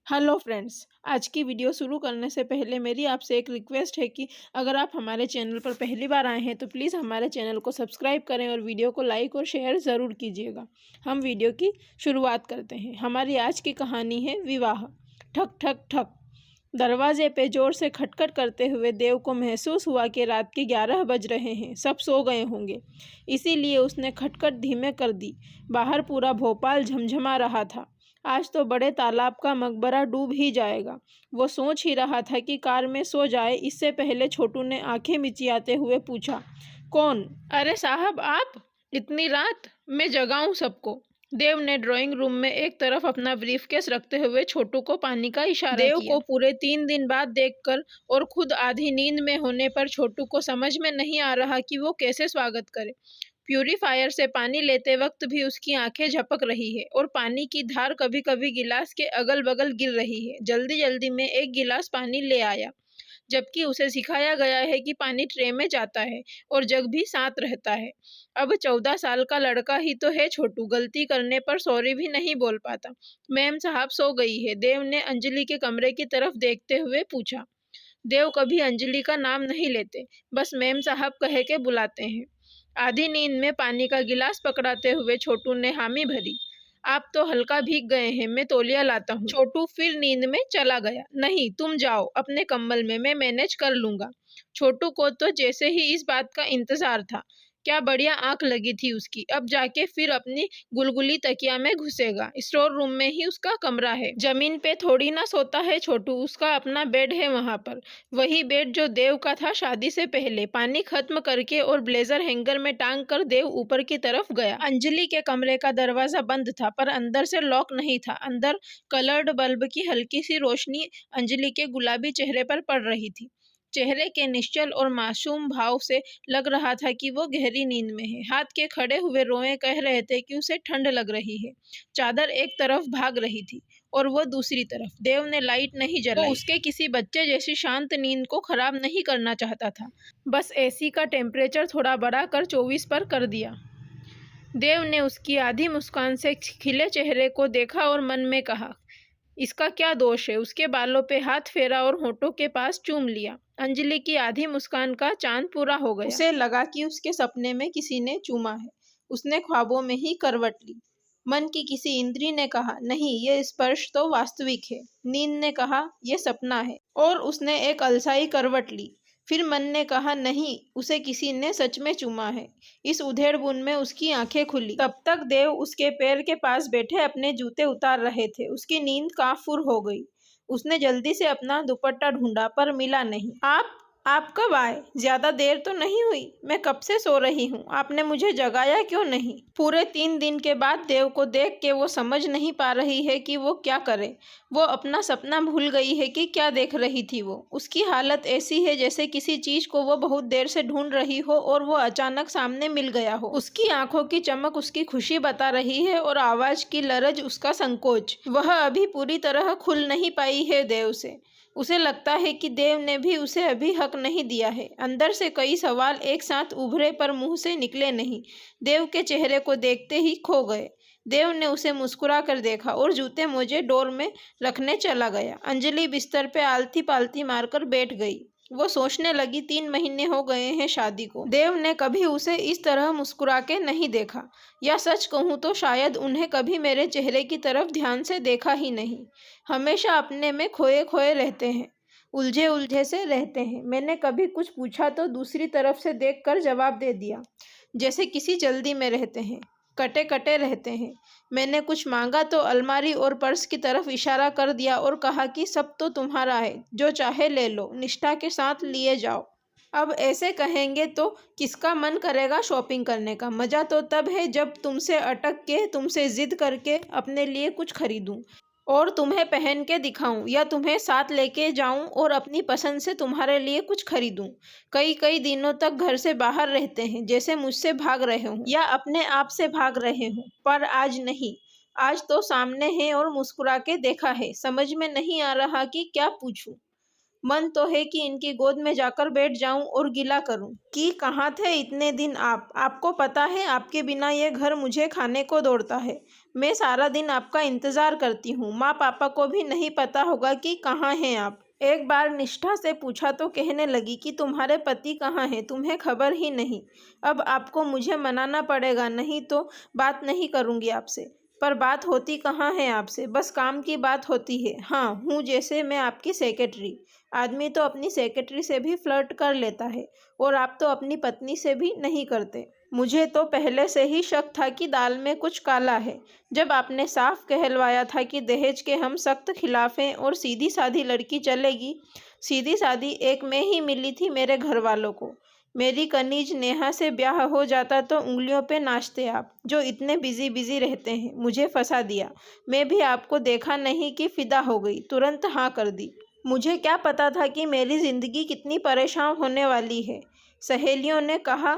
Hello friends, आज की video शुरू करने से पहले मेरी आपसे एक रिक्वेस्ट है कि अगर आप हमारे चैनल पर पहली बार आए हैं तो प्लीज़ हमारे चैनल को सब्सक्राइब करें और वीडियो को लाइक और शेयर ज़रूर कीजिएगा। हम वीडियो की शुरुआत करते हैं। हमारी आज की कहानी है विवाह। ठक ठक ठक। दरवाजे पे जोर से खटखट करते हुए देव को महसूस हुआ कि रात के 11 बज रहे हैं, सब सो गए होंगे। इसीलिए उसने खटखट धीमे कर दी। बाहर पूरा भोपाल झमझमा रहा था। आज तो बड़े तालाब का मकबरा डूब ही जाएगा। वो सोच ही रहा था कि कार में सो जाए, इससे पहले छोटू ने आंखें मिचियाते हुए पूछा, कौन? अरे साहब आप, इतनी रात? मैं जगाऊं सबको? देव ने ड्राइंग रूम में एक तरफ अपना ब्रीफकेस रखते हुए छोटू को पानी का इशारा किया। देव को पूरे 3 दिन बाद देखकर और खुद आधी नींद में होने पर छोटू को समझ में नहीं आ रहा कि वो कैसे स्वागत करे। प्यूरीफायर से पानी लेते वक्त भी उसकी आंखें झपक रही है और पानी की धार कभी कभी गिलास के अगल बगल गिर रही है। जल्दी जल्दी में एक गिलास पानी ले आया, जबकि उसे सिखाया गया है कि पानी ट्रे में जाता है और जग भी साथ रहता है। अब 14 साल का लड़का ही तो है छोटू, गलती करने पर सॉरी भी नहीं बोल पाता। मैम साहब सो गई है, देव ने अंजलि के कमरे की तरफ देखते हुए पूछा। देव कभी अंजलि का नाम नहीं लेते, बस मैम साहब कह के बुलाते हैं। आधी नींद में पानी का गिलास पकड़ाते हुए छोटू ने हामी भरी। आप तो हल्का भीग गए हैं, मैं तौलिया लाता हूँ। छोटू फिर नींद में चला गया। नहीं, तुम जाओ अपने कंबल में, मैं मैनेज कर लूंगा। छोटू को तो जैसे ही इस बात का इंतजार था। क्या बढ़िया आंख लगी थी उसकी। अब जाके फिर अपनी गुलगुली तकिया में घुसेगा। स्टोर रूम में ही उसका कमरा है, जमीन पे थोड़ी ना सोता है छोटू, उसका अपना बेड है वहां पर। वही बेड जो देव का था शादी से पहले। पानी खत्म करके और ब्लेजर हैंगर में टांग कर देव ऊपर की तरफ गया। अंजलि के कमरे का दरवाजा बंद था, पर अंदर से लॉक नहीं था। अंदर कलर्ड बल्ब की हल्की सी रोशनी अंजलि के गुलाबी चेहरे पर पड़ रही थी। चेहरे के निश्चल और मासूम भाव से लग रहा था कि वो गहरी नींद में है। हाथ के खड़े हुए रोए कह रहे थे कि उसे ठंड लग रही है। चादर एक तरफ भाग रही थी और वो दूसरी तरफ। देव ने लाइट नहीं जलाई। वो उसके किसी बच्चे जैसी शांत नींद को खराब नहीं करना चाहता था। बस एसी का टेम्परेचर थोड़ा बढ़ाकर 24 पर कर दिया। देव ने उसकी आधी मुस्कान से खिले चेहरे को देखा और मन में कहा, इसका क्या दोष है? उसके बालों पे हाथ फेरा और होठों के पास चूम लिया। अंजलि की आधी मुस्कान का चांद पूरा हो गया। उसे लगा कि उसके सपने में किसी ने चूमा है। उसने ख्वाबों में ही करवट ली। मन की किसी इंद्री ने कहा, नहीं, ये स्पर्श तो वास्तविक है। नींद ने कहा, ये सपना है। और उसने एक अलसाई करवट ली। फिर मन ने कहा, नहीं, उसे किसी ने सच में चूमा है। इस उधेड़-बुन में उसकी आंखें खुली। तब तक देव उसके पैर के पास बैठे अपने जूते उतार रहे थे। उसकी नींद काफुर हो गई। उसने जल्दी से अपना दुपट्टा ढूंढा, पर मिला नहीं। आप कब आए? ज्यादा देर तो नहीं हुई? मैं कब से सो रही हूँ, आपने मुझे जगाया क्यों नहीं? पूरे 3 दिन के बाद देव को देख के वो समझ नहीं पा रही है कि वो क्या करे। वो अपना सपना भूल गई है कि क्या देख रही थी वो। उसकी हालत ऐसी है जैसे किसी चीज को वो बहुत देर से ढूंढ रही हो और वो अचानक सामने मिल गया हो। उसकी आंखों की चमक उसकी खुशी बता रही है और आवाज की लरज उसका संकोच। वह अभी पूरी तरह खुल नहीं पाई है देव से। उसे लगता है कि देव ने भी उसे अभी हक नहीं दिया है। अंदर से कई सवाल एक साथ उभरे पर मुंह से निकले नहीं। देव के चेहरे को देखते ही खो गए। देव ने उसे मुस्कुरा कर देखा और जूते मोजे डोर में रखने चला गया। अंजलि बिस्तर पे आलती पालती मारकर बैठ गई। वो सोचने लगी, 3 महीने हो गए हैं शादी को। देव ने कभी उसे इस तरह मुस्कुरा के नहीं देखा, या सच कहूँ तो शायद उन्हें कभी मेरे चेहरे की तरफ ध्यान से देखा ही नहीं। हमेशा अपने में खोए खोए रहते हैं, उलझे उलझे से रहते हैं। मैंने कभी कुछ पूछा तो दूसरी तरफ से देखकर जवाब दे दिया, जैसे किसी जल्दी में रहते हैं, कटे कटे रहते हैं। मैंने कुछ मांगा तो अलमारी और पर्स की तरफ इशारा कर दिया और कहा कि सब तो तुम्हारा है, जो चाहे ले लो, निष्ठा के साथ लिए जाओ। अब ऐसे कहेंगे तो किसका मन करेगा शॉपिंग करने का? मज़ा तो तब है जब तुमसे अटक के, तुमसे जिद करके अपने लिए कुछ खरीदूं और तुम्हें पहन के दिखाऊं, या तुम्हें साथ लेके जाऊं और अपनी पसंद से तुम्हारे लिए कुछ खरीदूं। कई कई दिनों तक घर से बाहर रहते हैं, जैसे मुझसे भाग रहे हों या अपने आप से भाग रहे हों। पर आज नहीं। आज तो सामने है और मुस्कुरा के देखा है। समझ में नहीं आ रहा कि क्या पूछूं। मन तो है कि इनकी गोद में जाकर बैठ जाऊं और गिला करूं कि कहाँ थे इतने दिन आप। आपको पता है आपके बिना ये घर मुझे खाने को दौड़ता है। मैं सारा दिन आपका इंतज़ार करती हूँ। माँ पापा को भी नहीं पता होगा कि कहाँ हैं आप। एक बार निष्ठा से पूछा तो कहने लगी कि तुम्हारे पति कहाँ हैं, तुम्हें खबर ही नहीं। अब आपको मुझे मनाना पड़ेगा, नहीं तो बात नहीं करूँगी आपसे। पर बात होती कहाँ है आपसे, बस काम की बात होती है। हाँ हूँ जैसे मैं आपकी सेक्रेटरी। आदमी तो अपनी सेक्रेटरी से भी फ्लर्ट कर लेता है और आप तो अपनी पत्नी से भी नहीं करते। मुझे तो पहले से ही शक था कि दाल में कुछ काला है। जब आपने साफ कहलवाया था कि दहेज के हम सख्त खिलाफ हैं और सीधी सादी लड़की चलेगी। सीधी सादी एक में ही मिली थी मेरे घर वालों को। मेरी कनीज नेहा से ब्याह हो जाता तो उंगलियों पे नाचते आप, जो इतने बिजी रहते हैं। मुझे फंसा दिया। मैं भी आपको देखा नहीं कि फिदा हो गई, तुरंत हाँ कर दी। मुझे क्या पता था कि मेरी ज़िंदगी कितनी परेशान होने वाली है। सहेलियों ने कहा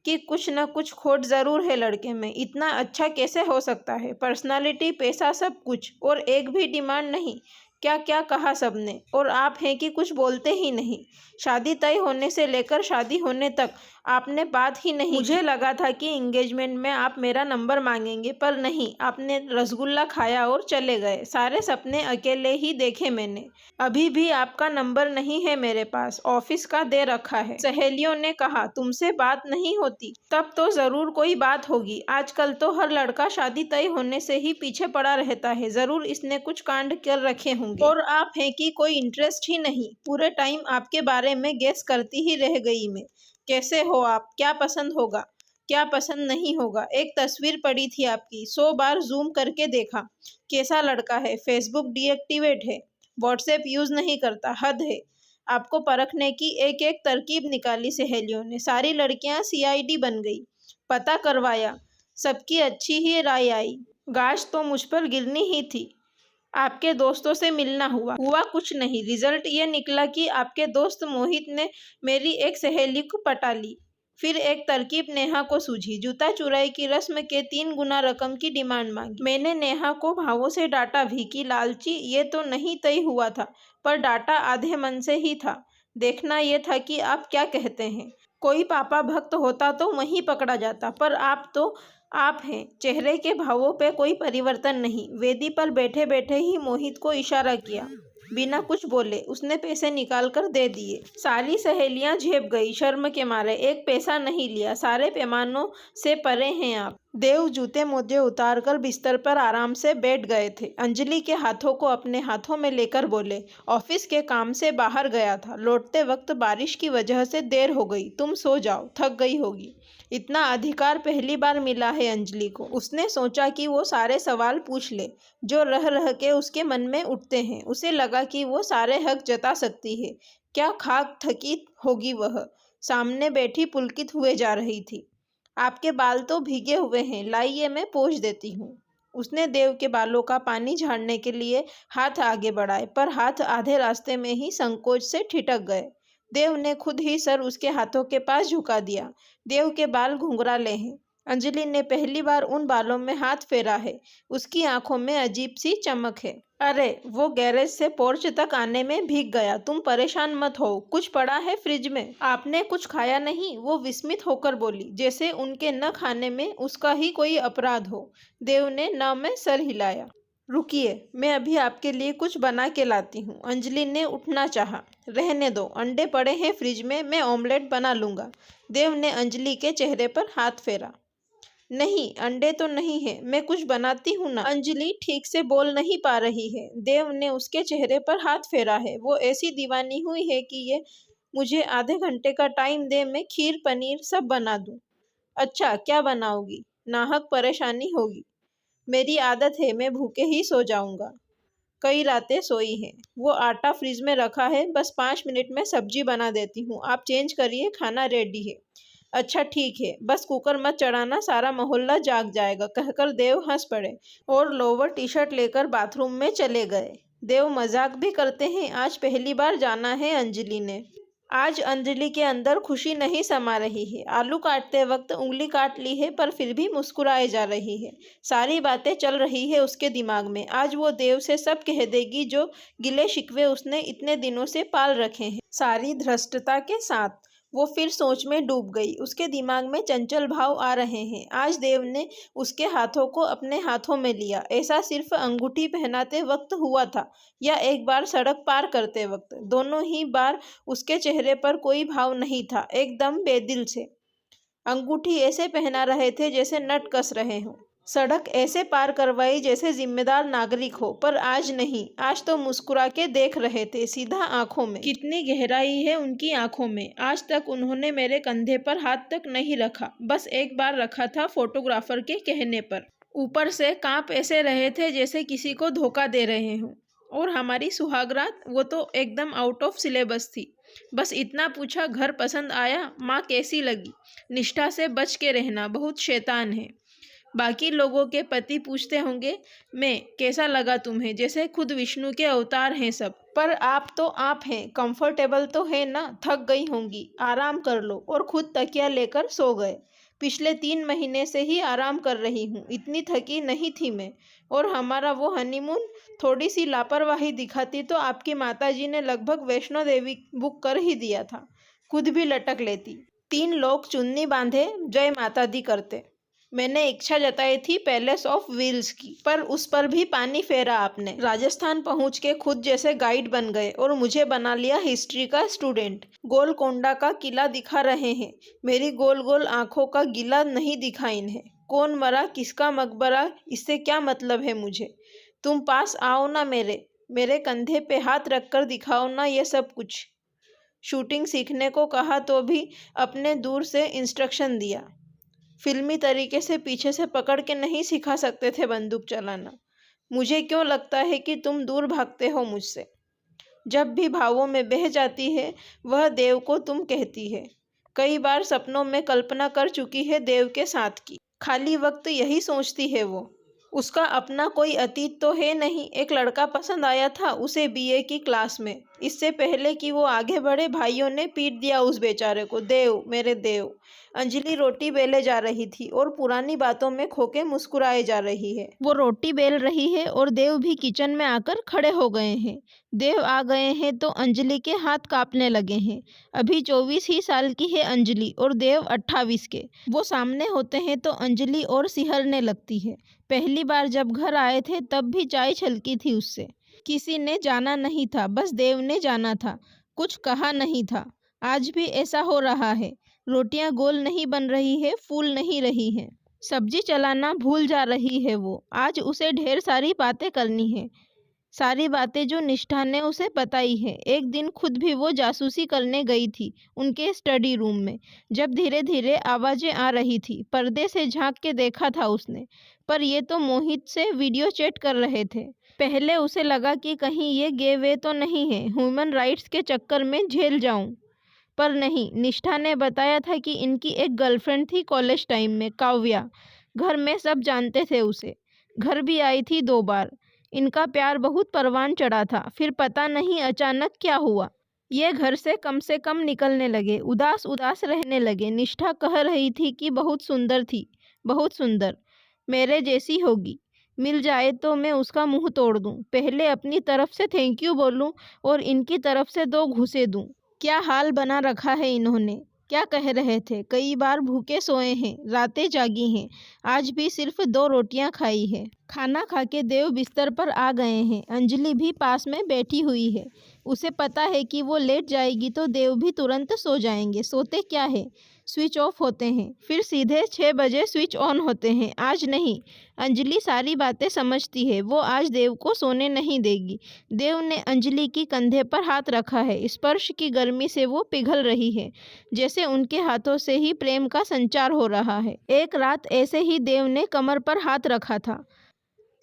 कि कुछ न कुछ खोट ज़रूर है लड़के में, इतना अच्छा कैसे हो सकता है, पर्सनालिटी, पैसा, सब कुछ, और एक भी डिमांड नहीं। क्या क्या कहा सबने, और आप हैं कि कुछ बोलते ही नहीं। शादी तय होने से लेकर शादी होने तक आपने बात ही नहीं। मुझे लगा था कि एंगेजमेंट में आप मेरा नंबर मांगेंगे, पर नहीं, आपने रसगुल्ला खाया और चले गए। सारे सपने अकेले ही देखे मैंने। अभी भी आपका नंबर नहीं है मेरे पास, ऑफिस का दे रखा है। सहेलियों ने कहा तुमसे बात नहीं होती, तब तो ज़रूर कोई बात होगी। आजकल तो हर लड़का शादी तय होने से ही पीछे पड़ा रहता है, ज़रूर इसने कुछ कांड कर रखे होंगे। और आप हैं कि कोई इंटरेस्ट ही नहीं। पूरे टाइम आपके बारे में गेस करती ही रह गई मैं। कैसे हो आप, क्या पसंद होगा, क्या पसंद नहीं होगा। एक तस्वीर पड़ी थी आपकी, 100 बार जूम करके देखा। कैसा लड़का है, फेसबुक डीएक्टिवेट है, व्हाट्सएप यूज़ नहीं करता, हद है। आपको परखने की एक एक तरकीब निकाली सहेलियों ने। सारी लड़कियां सीआईडी बन गई। पता करवाया, सबकी अच्छी ही राय आई। गाज तो मुझ पर गिरनी ही थी। आपके दोस्तों से मिलना हुआ कुछ नहीं। रिजल्ट ये निकला कि आपके दोस्त मोहित ने मेरी एक सहेली को पटा ली। फिर एक तरकीब नेहा को सूझी। जूता चुराई की रस्म के 3 गुना रकम की डिमांड मांगी। मैंने नेहा को भावों से डांटा भी कि लालची ये तो नहीं तय हुआ था, पर डांटा आधे मन से ही था। देखना ये था कि आप क्या कहते हैं। कोई पापा भक्त होता तो वहीं पकड़ा जाता, पर आप तो आप हैं। चेहरे के भावों पे कोई परिवर्तन नहीं। वेदी पर बैठे बैठे ही मोहित को इशारा किया। बिना कुछ बोले उसने पैसे निकाल कर दे दिए। सारी सहेलियां झेप गई शर्म के मारे। एक पैसा नहीं लिया। सारे पैमानों से परे हैं आप। देव जूते मोजे उतार कर बिस्तर पर आराम से बैठ गए थे। अंजलि के हाथों को अपने हाथों में लेकर बोले, ऑफिस के काम से बाहर गया था, लौटते वक्त बारिश की वजह से देर हो गई, तुम सो जाओ, थक गई होगी। इतना अधिकार पहली बार मिला है अंजलि को। उसने सोचा कि वो सारे सवाल पूछ ले जो रह रह के उसके मन में उठते हैं। उसे लगा कि वो सारे हक जता सकती है। क्या खाक थकी होगी वह। सामने बैठी पुलकित हुए जा रही थी। आपके बाल तो भीगे हुए हैं, लाइए मैं पोंछ देती हूँ। उसने देव के बालों का पानी झाड़ने के लिए हाथ आगे बढ़ाए, पर हाथ आधे रास्ते में ही संकोच से ठिठक गए। देव ने खुद ही सर उसके हाथों के पास झुका दिया। देव के बाल घुंघराले हैं। अंजलि ने पहली बार उन बालों में हाथ फेरा है। उसकी आंखों में अजीब सी चमक है। अरे वो गैरेज से पोर्च तक आने में भीग गया। तुम परेशान मत हो, कुछ पड़ा है फ्रिज में, आपने कुछ खाया नहीं, वो विस्मित होकर बोली, जैसे उनके न खाने में उसका ही कोई अपराध हो। देव ने न में सर हिलाया। रुकिए, मैं अभी आपके लिए कुछ बना के लाती हूँ। अंजलि ने उठना चाहा। रहने दो, अंडे पड़े हैं फ्रिज में, मैं ऑमलेट बना लूँगा। देव ने अंजलि के चेहरे पर हाथ फेरा। नहीं, अंडे तो नहीं है, मैं कुछ बनाती हूँ ना। अंजलि ठीक से बोल नहीं पा रही है। देव ने उसके चेहरे पर हाथ फेरा है। वो ऐसी दीवानी हुई है कि ये मुझे आधे घंटे का टाइम दे, मैं खीर पनीर सब बना दूँ। अच्छा, क्या बनाओगी? नाहक परेशानी होगी। मेरी आदत है, मैं भूखे ही सो जाऊंगा। कई रातें सोई हैं। वो आटा फ्रिज में रखा है, बस 5 मिनट में सब्जी बना देती हूँ। आप चेंज करिए, खाना रेडी है। अच्छा ठीक है, बस कुकर मत चढ़ाना, सारा मोहल्ला जाग जाएगा, कहकर देव हंस पड़े और लोअर टी शर्ट लेकर बाथरूम में चले गए। देव मजाक भी करते हैं, आज पहली बार जाना है अंजलि ने। आज अंजलि के अंदर खुशी नहीं समा रही है। आलू काटते वक्त उंगली काट ली है पर फिर भी मुस्कुराए जा रही है। सारी बातें चल रही है उसके दिमाग में। आज वो देव से सब कह देगी जो गिले शिकवे उसने इतने दिनों से पाल रखे हैं, सारी धृष्टता के साथ। वो फिर सोच में डूब गई। उसके दिमाग में चंचल भाव आ रहे हैं। आज देव ने उसके हाथों को अपने हाथों में लिया। ऐसा सिर्फ अंगूठी पहनाते वक्त हुआ था या एक बार सड़क पार करते वक्त? दोनों ही बार उसके चेहरे पर कोई भाव नहीं था, एकदम बेदिल से। अंगूठी ऐसे पहना रहे थे जैसे नट कस रहे हों। सड़क ऐसे पार करवाई जैसे जिम्मेदार नागरिक हो, पर आज नहीं। आज तो मुस्कुरा के देख रहे थे, सीधा आंखों में। कितनी गहराई है उनकी आंखों में। आज तक उन्होंने मेरे कंधे पर हाथ तक नहीं रखा, बस एक बार रखा था फोटोग्राफर के कहने पर। ऊपर से कांप ऐसे रहे थे जैसे किसी को धोखा दे रहे हों। और हमारी सुहागरात, वो तो एकदम आउट ऑफ सिलेबस थी। बस इतना पूछा, घर पसंद आया, माँ कैसी लगी, निष्ठा से बच के रहना, बहुत शैतान है। बाकी लोगों के पति पूछते होंगे, मैं कैसा लगा तुम्हें, जैसे खुद विष्णु के अवतार हैं सब। पर आप तो आप हैं, कंफर्टेबल तो है ना? थक गई होंगी, आराम कर लो। और खुद तकिया लेकर सो गए। पिछले 3 महीने से ही आराम कर रही हूँ, इतनी थकी नहीं थी मैं। और हमारा वो हनीमून, थोड़ी सी लापरवाही दिखाती तो आपकी माताजी ने लगभग वैष्णो देवी बुक कर ही दिया था, खुद भी लटक लेती। 3 लोग चुन्नी बांधे जय माता दी करते। मैंने इच्छा जताई थी पैलेस ऑफ व्हील्स की, पर उस पर भी पानी फेरा आपने। राजस्थान पहुंच के खुद जैसे गाइड बन गए और मुझे बना लिया हिस्ट्री का स्टूडेंट। गोलकोंडा का किला दिखा रहे हैं, मेरी गोल गोल आंखों का गिला नहीं दिखा इन्हें। कौन मरा, किसका मकबरा, इससे क्या मतलब है मुझे। तुम पास आओ ना, मेरे कंधे पे हाथ रखकर दिखाओ ना ये सब कुछ। शूटिंग सीखने को कहा तो भी अपने दूर से इंस्ट्रक्शन दिया। फिल्मी तरीके से पीछे से पकड़ के नहीं सिखा सकते थे बंदूक चलाना। मुझे क्यों लगता है कि तुम दूर भागते हो मुझसे। जब भी भावों में बह जाती है, वह देव को तुम कहती है। कई बार सपनों में कल्पना कर चुकी है देव के साथ की। खाली वक्त यही सोचती है वो। उसका अपना कोई अतीत तो है नहीं। एक लड़का पसंद आया था उसे बीए की क्लास में। इससे पहले कि वो आगे बढ़े, भाइयों ने पीट दिया उस बेचारे को। देव, मेरे देव। अंजलि रोटी बेले जा रही थी और पुरानी बातों में खोके मुस्कुराए जा रही है। वो रोटी बेल रही है और देव भी किचन में आकर खड़े हो गए हैं। देव आ गए हैं तो अंजलि के हाथ कांपने लगे हैं। अभी 24 ही साल की है अंजलि और देव 28 के। वो सामने होते हैं तो अंजलि और सिहरने लगती है। पहली बार जब घर आए थे तब भी चाय छलकी थी उससे। किसी ने जाना नहीं था, बस देव ने जाना था, कुछ कहा नहीं था। आज भी ऐसा हो रहा है। रोटियां गोल नहीं बन रही है, फूल नहीं रही है। सब्जी चलाना भूल जा रही है वो। आज उसे ढेर सारी बातें करनी है, सारी बातें जो निष्ठा ने उसे बताई है। एक दिन खुद भी वो जासूसी करने गई थी उनके स्टडी रूम में। जब धीरे धीरे आवाज़ें आ रही थी, पर्दे से झांक के देखा था उसने, पर ये तो मोहित से वीडियो चैट कर रहे थे। पहले उसे लगा कि कहीं ये गे वे तो नहीं है, ह्यूमन राइट्स के चक्कर में झेल जाऊं। पर नहीं, निष्ठा ने बताया था कि इनकी एक गर्लफ्रेंड थी कॉलेज टाइम में, काव्या। घर में सब जानते थे उसे। घर भी आई थी 2 बार। इनका प्यार बहुत परवान चढ़ा था। फिर पता नहीं अचानक क्या हुआ, ये घर से कम निकलने लगे, उदास उदास रहने लगे। निष्ठा कह रही थी कि बहुत सुंदर थी, बहुत सुंदर, मेरे जैसी होगी, मिल जाए तो मैं उसका मुंह तोड़ दूं। पहले अपनी तरफ से थैंक यू बोलूं और इनकी तरफ से 2 घूंसे दूं। क्या हाल बना रखा है इन्होंने। क्या कह रहे थे, कई बार भूखे सोए हैं, रातें जागी हैं, आज भी सिर्फ 2 रोटियां खाई है। खाना खा के देव बिस्तर पर आ गए हैं। अंजलि भी पास में बैठी हुई है। उसे पता है कि वो लेट जाएगी तो देव भी तुरंत सो जाएंगे। सोते क्या है, स्विच ऑफ होते हैं, फिर सीधे 6 बजे स्विच ऑन होते हैं। आज नहीं। अंजलि सारी बातें समझती है। वो आज देव को सोने नहीं देगी। देव ने अंजलि की कंधे पर हाथ रखा है। स्पर्श की गर्मी से वो पिघल रही है, जैसे उनके हाथों से ही प्रेम का संचार हो रहा है। एक रात ऐसे ही देव ने कमर पर हाथ रखा था।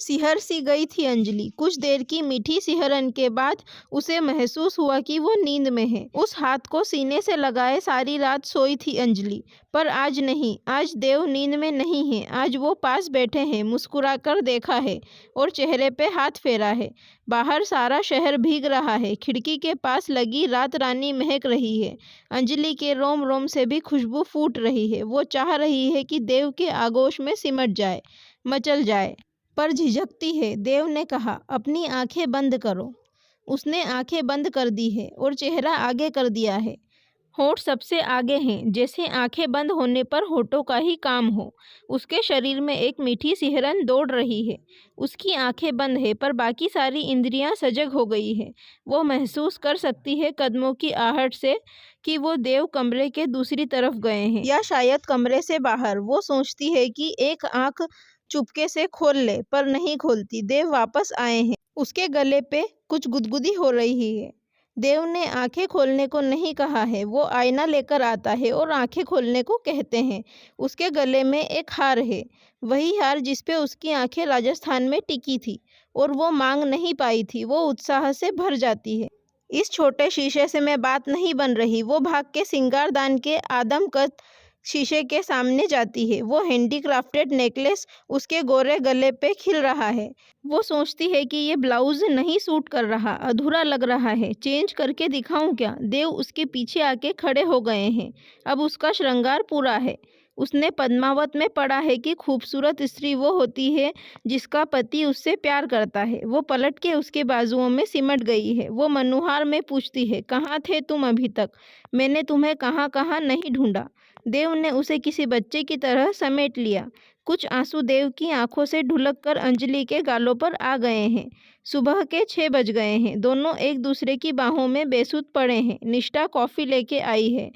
सिहर सी गई थी अंजलि। कुछ देर की मीठी सिहरन के बाद उसे महसूस हुआ कि वो नींद में है। उस हाथ को सीने से लगाए सारी रात सोई थी अंजलि, पर आज नहीं। आज देव नींद में नहीं है। आज वो पास बैठे हैं, मुस्कुराकर देखा है और चेहरे पे हाथ फेरा है। बाहर सारा शहर भीग रहा है। खिड़की के पास लगी रात रानी महक रही है। अंजलि के रोम रोम से भी खुशबू फूट रही है। वो चाह रही है कि देव के आगोश में सिमट जाए, मचल जाए, पर झिझकती है। देव ने कहा, अपनी आंखें बंद करो। उसने आंखें बंद कर दी है और चेहरा आगे कर दिया है। होठ सबसे आगे हैं, जैसे आंखें बंद होने पर होठों का ही काम हो। उसके शरीर में एक मीठी सिहरन दौड़ रही है। उसकी आंखें बंद है, पर बाकी सारी इंद्रियां सजग हो गई है। वो महसूस कर सकती है कदमों की आहट से कि वो देव कमरे के दूसरी तरफ गए हैं, या शायद कमरे से बाहर। वो सोचती है कि एक आंख चुपके से खोल ले, पर नहीं खोलती। देव वापस आए हैं। उसके गले पे कुछ गुदगुदी हो रही है। देव ने आंखें खोलने को नहीं कहा है। वो आईना लेकर आता है और आंखें खोलने को कहते हैं। उसके गले में एक हार है, वही हार जिस पे उसकी आंखें राजस्थान में टिकी थी और वो मांग नहीं पाई थी। वो उत्साह से भर जाती है। इस छोटे शीशे से मैं बात नहीं बन रही। वो भाग के सिंगारदान के आदमकद शीशे के सामने जाती है। वो हैंडीक्राफ्टेड नेकलेस उसके गोरे गले पे खिल रहा है। वो सोचती है कि ये ब्लाउज नहीं सूट कर रहा, अधूरा लग रहा है। चेंज करके दिखाऊं क्या? देव उसके पीछे आके खड़े हो गए हैं। अब उसका श्रृंगार पूरा है। उसने पद्मावत में पढ़ा है कि खूबसूरत स्त्री वो होती है जिसका पति उससे प्यार करता है। वो पलट के उसके बाजुओं में सिमट गई है। वो मनुहार में पूछती है, कहाँ थे तुम अभी तक? मैंने तुम्हें कहाँ कहाँ नहीं ढूंढा। देव ने उसे किसी बच्चे की तरह समेट लिया। कुछ आंसू देव की आंखों से ढुलक कर अंजलि के गालों पर आ गए हैं। सुबह के 6 बज गए हैं। दोनों एक दूसरे की बाहों में बेसुध पड़े हैं। निष्ठा कॉफ़ी लेके आई है,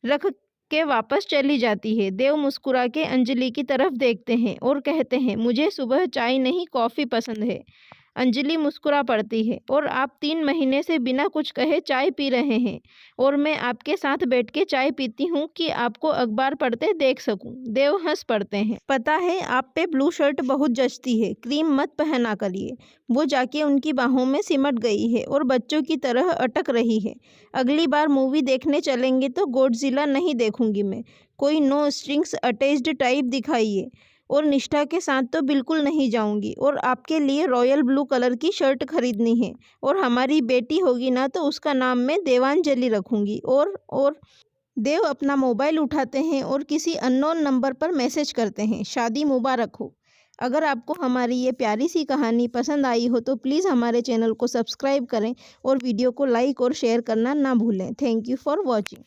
रख के वापस चली जाती है। देव मुस्कुरा के अंजलि की तरफ देखते हैं और कहते हैं, मुझे सुबह चाय नहीं कॉफ़ी पसंद है। अंजलि मुस्कुरा पड़ती है, और आप 3 महीने से बिना कुछ कहे चाय पी रहे हैं और मैं आपके साथ बैठ के चाय पीती हूँ कि आपको अखबार पढ़ते देख सकूं। देव हंस पड़ते हैं। पता है आप पे ब्लू शर्ट बहुत जचती है, क्रीम मत पहना करिए। वो जाके उनकी बाहों में सिमट गई है और बच्चों की तरह अटक रही है। अगली बार मूवी देखने चलेंगे तो गॉडजिला नहीं देखूंगी मैं, कोई नो स्ट्रिंग्स अटैच्ड टाइप दिखाइए। और निष्ठा के साथ तो बिल्कुल नहीं जाऊंगी। और आपके लिए रॉयल ब्लू कलर की शर्ट खरीदनी है, और हमारी बेटी होगी ना तो उसका नाम मैं देवांजलि रखूंगी। और देव अपना मोबाइल उठाते हैं और किसी अननोन नंबर पर मैसेज करते हैं, शादी मुबारक हो। अगर आपको हमारी ये प्यारी सी कहानी पसंद आई हो तो प्लीज़ हमारे चैनल को सब्सक्राइब करें और वीडियो को लाइक और शेयर करना ना भूलें। Thank you for watching.